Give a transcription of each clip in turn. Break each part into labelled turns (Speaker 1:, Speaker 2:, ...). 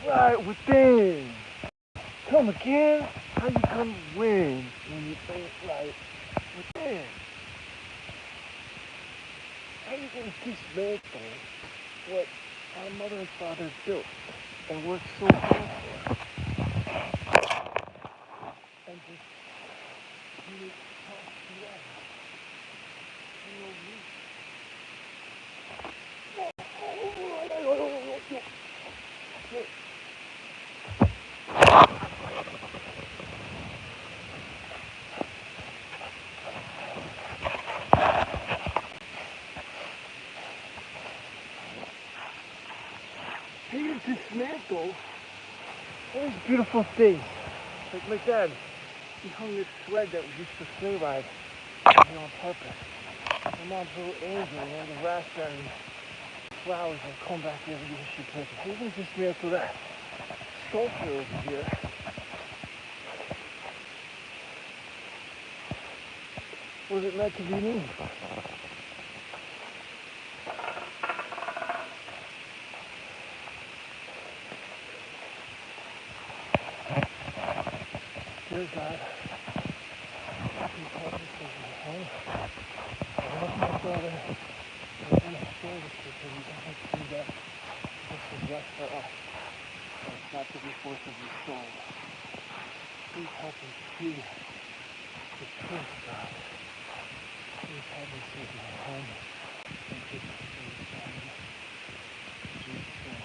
Speaker 1: right within. Come again? How you gonna win when you think right within? How you gonna dismantle what our mother and father built and worked so hard for? And just really toss away for no reason. How you dismantle all these beautiful things? Like my dad, he hung this sled that was used for sleigh ride, on purpose. My mom's little angel, the raspberry flowers that come back every year she plants. How you gonna dismantle that? Sculpture over here. Was it meant to be me? Dear God, please help me save my home. I love my brother. I want to share this with him. You don't have to do that. This is just for us. And it's not to be forcibly sold. Please help me see the truth, God. Please help me save my home. And please save my family. In Jesus' name.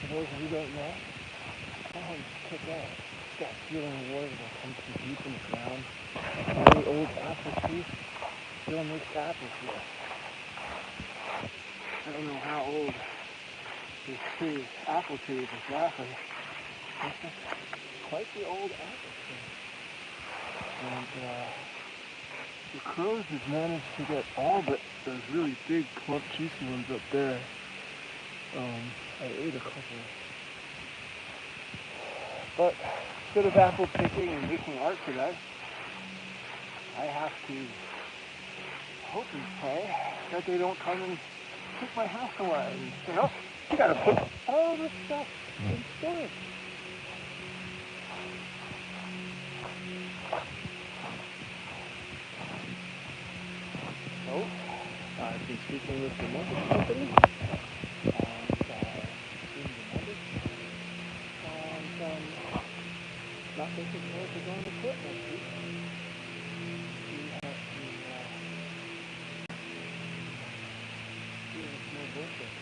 Speaker 1: For those of you who don't know, my home's took out. It's got ceiling water that comes from deep in the ground. Very old apple tree still makes apples here. I don't know how old this tree, apple tree is exactly. This is quite the old apple tree. And the crows have managed to get all but those really big, plump, juicy ones up there. I ate a couple. But instead of apple picking and making art today, I have to hope and pray that they don't come and take my house away and say, oh, you gotta put all this stuff in storage. So, I've been speaking with the mortgage company, and seeing the numbers, and not thinking forward to going to court next week. We have to see if it's no bullshit.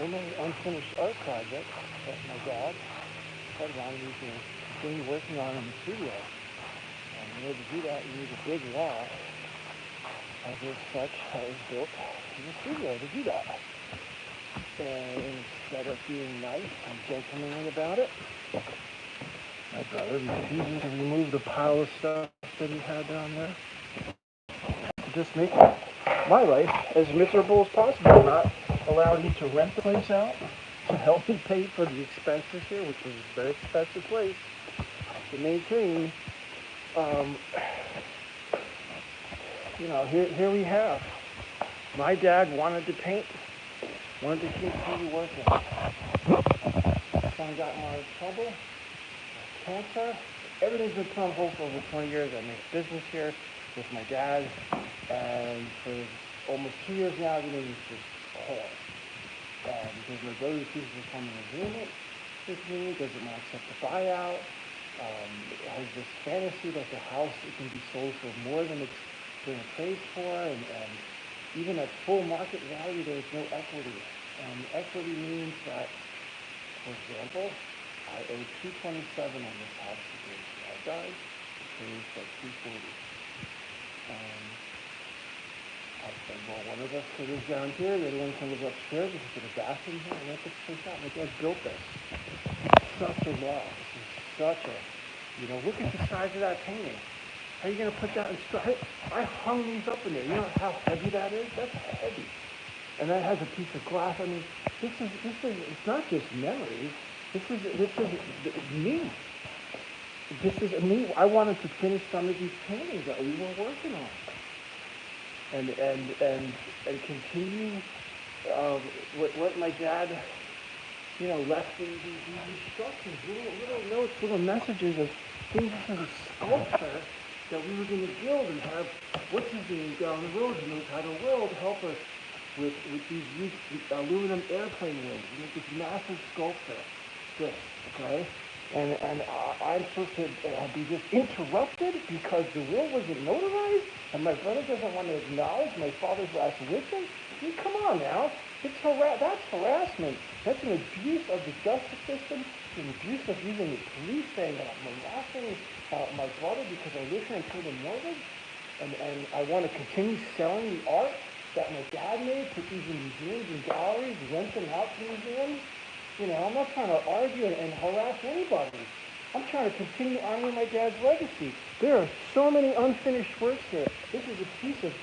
Speaker 1: In my unfinished art project that my dad had wanted me to continue working on in the studio. And in order to do that, you need a big wall. As if such, I was built in the studio to do that. And instead of being nice and gentlemanly about it, my brother refuses to remove the pile of stuff that he had down there. Just make my life as miserable as possible, not allowing me to rent the place out, to help me pay for the expenses here, which is a very expensive place to maintain. Here we have. My dad wanted to paint, wanted to continue working. Son got in a lot of trouble, cancer. Everything's been put on hold for over 20 years. I make business here with my dad, and for almost 2 years now, everything is just hard. Because my brother refuses to come in agreement with me, doesn't want to accept the buyout, has this fantasy that the house can be sold for more than it's been appraised for, and even at full market value, there's no equity. And equity means that, for example, I owe $227 on this house because I died. It pays like $240. I said, well, one of us can live down here, the other one can live upstairs. We can put a bathroom here and rent this place out. My dad built this. Such a loss. This is such a, look at the size of that painting. How are you going to put that in store? I hung these up in there. You know how heavy that is? That's heavy. And that has a piece of glass. I mean, it's not just memories. This is me. This is me. I wanted to finish some of these paintings that we were working on. And continue what my dad, left these instructions, little notes, little messages of things as a sculptor that we were going to build and have what's his name down the road who knows how to weld help us with these aluminum airplane wings. We make this massive sculpture, okay? And I'm supposed to be just interrupted because the will wasn't notarized, and my brother doesn't want to acknowledge my father's last wishes? I mean, come on now. That's harassment. That's an abuse of the justice system, an abuse of even the police saying that I'm harassing my brother because I live here and pay the mortgage, and I want to continue selling the art that my dad made, put these in museums and galleries, rent them out to museums. I'm not trying to argue and harass anybody. I'm trying to continue honoring my dad's legacy. There are so many unfinished works here. This is a piece of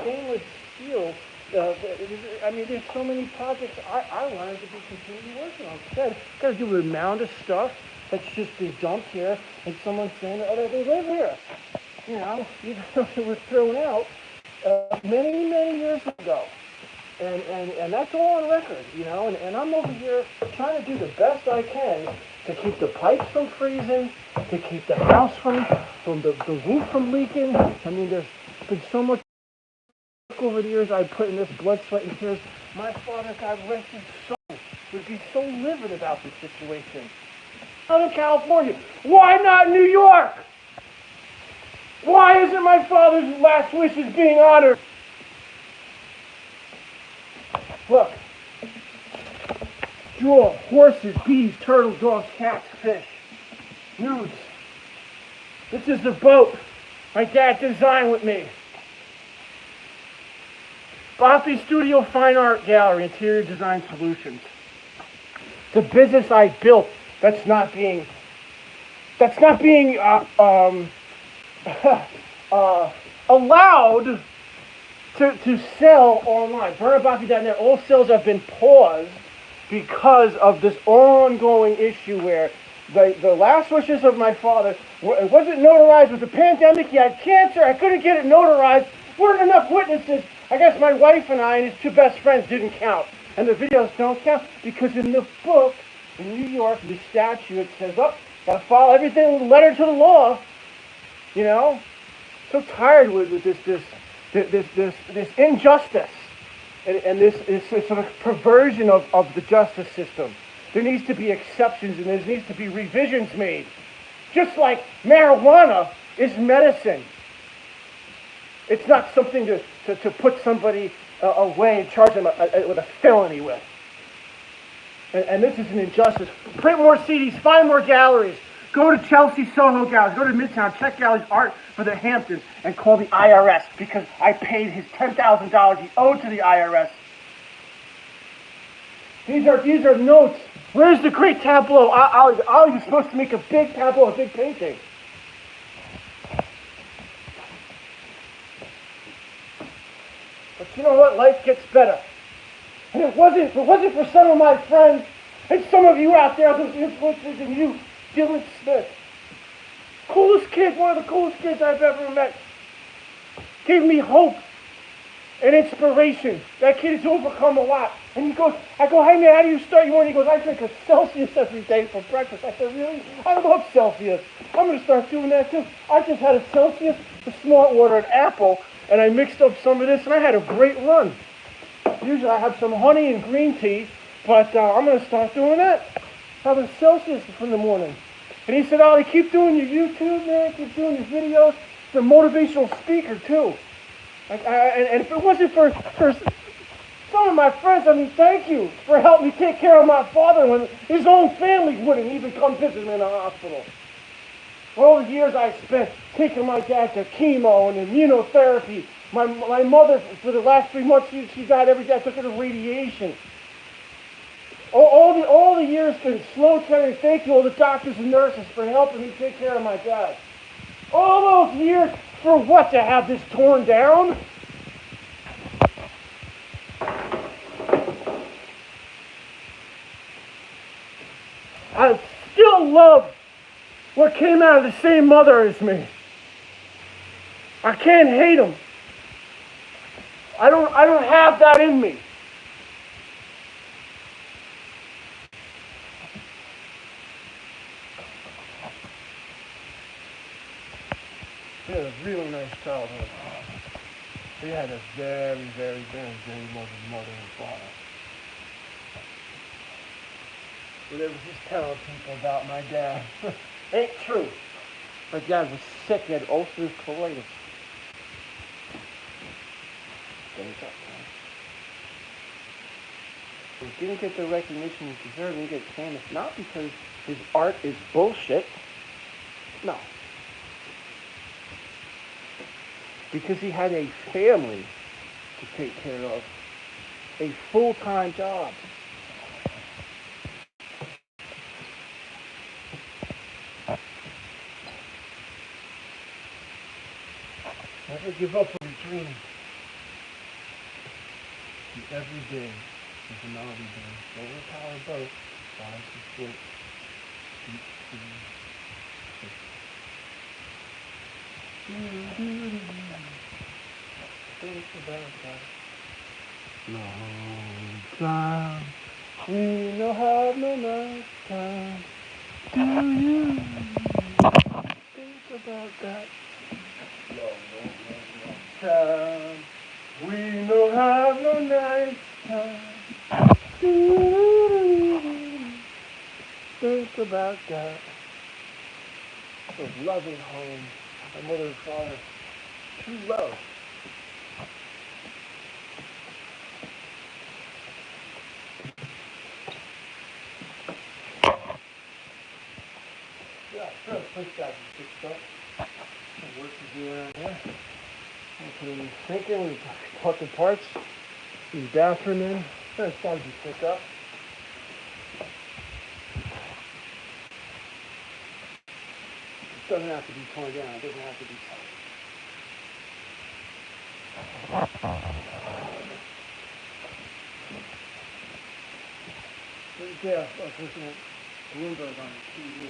Speaker 1: stainless steel. There's so many projects I wanted to be continuing working on. Instead, got to do with a mound of stuff that's just been dumped here, and someone's saying that they live here. Even though they were thrown out many, many years ago. And that's all on record, and I'm over here trying to do the best I can to keep the pipes from freezing, to keep the house from the roof from leaking. I mean, there's been so much over the years I put in this blood, sweat, and tears. My father, God rest his soul, would be so livid about this situation. Out in California, why not New York? Why isn't my father's last wishes being honored? Look, draw horses, bees, turtles, dogs, cats, fish, nudes. This is the boat my dad designed with me. Boffy Studio Fine Art Gallery, Interior Design Solutions. The business I built that's not being allowed to sell online. BernardBoffy.net, all sales have been paused because of this ongoing issue where the last wishes of my father, it wasn't notarized with the pandemic. He had cancer. I couldn't get it notarized. Weren't enough witnesses. I guess my wife and I and his two best friends didn't count. And the videos don't count because in the book, in New York, the statute, it says, gotta follow everything letter to the law. So tired with this injustice and this sort of perversion of the justice system. There needs to be exceptions and there needs to be revisions made. Just like marijuana is medicine. It's not something to put somebody away and charge them with a felony with. And this is an injustice. Print more CDs, find more galleries. Go to Chelsea Soho Galleries, go to Midtown, check Gallery's art for the Hamptons, and call the IRS because I paid his $10,000 he owed to the IRS. These are notes. Where's the great tableau? I was supposed to make a big tableau, a big painting. But you know what? Life gets better. And if it wasn't for some of my friends and some of you out there, those influencers and you, Dylan Smith, coolest kid, one of the coolest kids I've ever met, gave me hope and inspiration. That kid has overcome a lot. And he goes, I go, hey man, how do you start your morning? He goes, I drink a Celsius every day for breakfast. I said, really? I love Celsius. I'm going to start doing that too. I just had a Celsius, a smart water, an apple, and I mixed up some of this, and I had a great run. Usually I have some honey and green tea, but I'm going to start doing that. Have a Celsius from the morning. And he said, Ollie, keep doing your YouTube, man. Keep doing your videos. He's a motivational speaker, too. And if it wasn't for some of my friends, I mean, thank you for helping me take care of my father when his own family wouldn't even come visit him in the hospital. For all the years I spent taking my dad to chemo and immunotherapy. My mother, for the last 3 months, she died every day. I took her to radiation. All the years been slow training. Thank you, all the doctors and nurses, for helping me take care of my dad.
Speaker 2: All those years for what, to have this torn down? I still love what came out of the same mother as me. I can't hate him. I don't have that in me. He had a really nice childhood. He had a very, very, very, very loving mother and father. Whatever he's telling people about my dad ain't true. My dad was sick, he had ulcerative colitis. He didn't get the recognition he deserved, he didn't get famous, not because his art is bullshit. No. Because he had a family to take care of. A full-time job. Never give up on your dreams. Every day is a melody day. Solar power boat flies to float. Deep sea. Think about that. Long time. We no have no nice time. Do you think about that? Long time. We no have no nice time. Think about that. A loving home. My mother and father. True love. Yeah, sure, the place got fixed up. Some work to do around here. I'll put in the sink in, we put the parts. The bathroom in. It's got to be fixed up. It doesn't have to be torn down. It doesn't have to be. Yeah, I was looking at Bloomberg on the TV.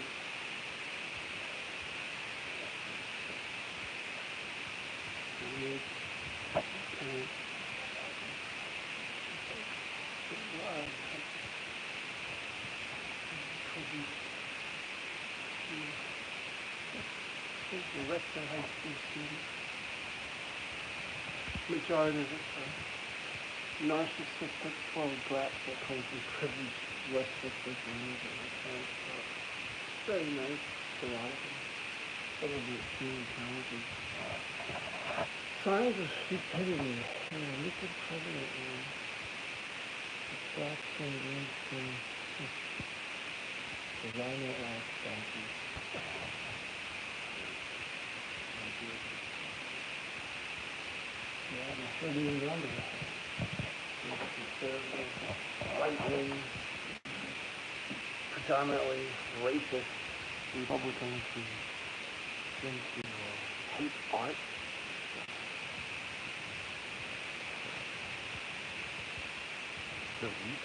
Speaker 2: The Western High School students. Majority of it are narcissistic, spoiled brats that come from privileged West District and very nice, a lot of them. Some of them extremely talented. Signs of stupidity. Look at president now. The blacks and greens thing. The rhino ass donkeys. Yeah, I'm sure you remember that. Conservative, right-wing, predominantly racist Republicans who seem to hate art. The weak.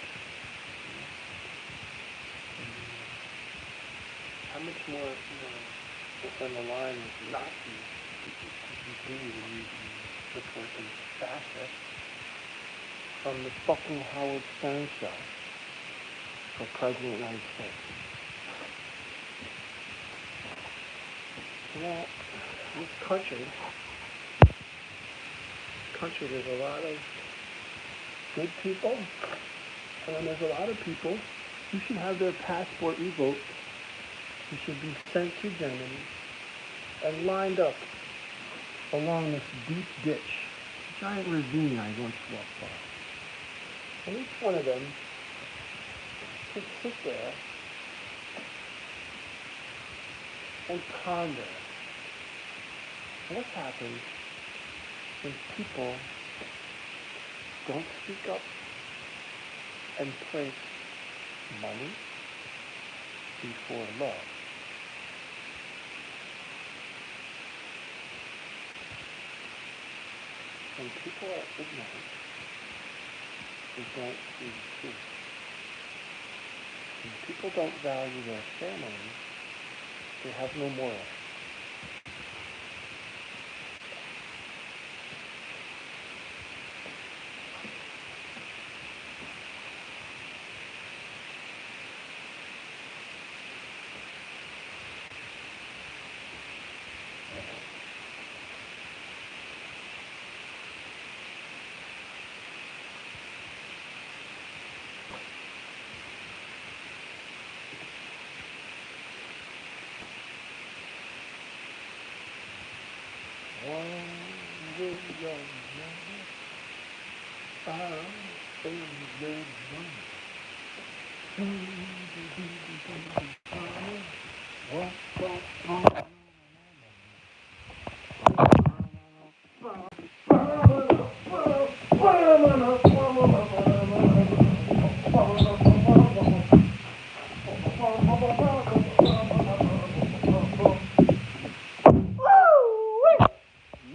Speaker 2: How much more, on the line with Nazis continue to use support these fascists from the fucking Howard Stern show for President of the United States? Well, this country, there's a lot of good people, and then there's a lot of people who should have their passport revoked, who should be sent to Germany and lined up along this deep ditch, giant ravine I once walked by. And each one of them could sit there and ponder what happens when people don't speak up and place money before love. when people are ignorant, they don't see the truth. When people don't value their family, they have no morals.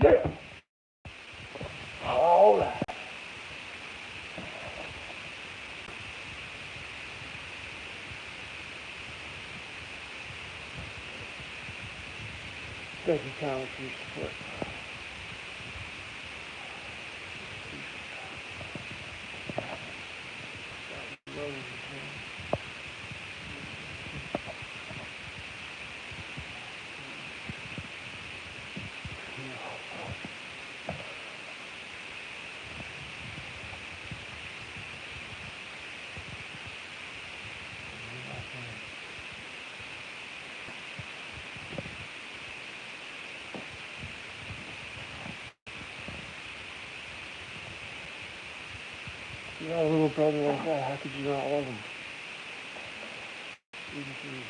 Speaker 2: Yeah. All right. Thank you, Colin, for your support. You got a little brother like that, how could you not love him? Even for you.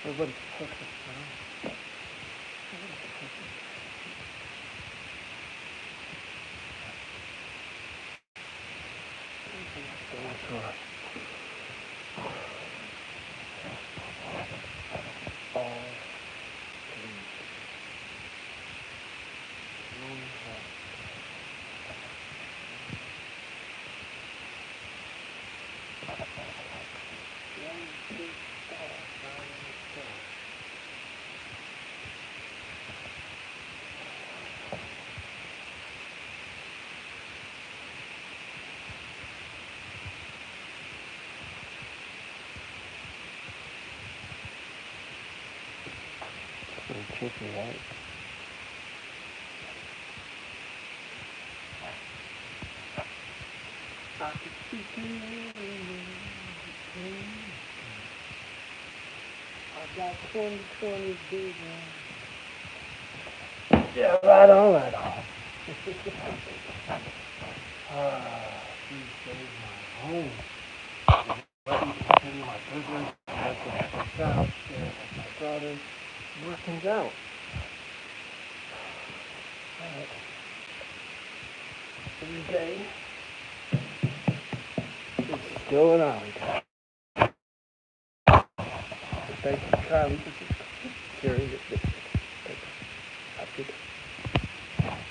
Speaker 2: Everybody's perfect, man. Everybody's perfect. Everything's going to us. All dreams. One heart. One big star down in the sky. Pretty tricky, right? I could see you. I got 20/20 vision. Yeah, right on, right on. These days my home. Let me continue my business. That's what works out. Share with my brothers. Work things out. Alright. Every day is still an alley. Thank you, Kylie, for sharing this.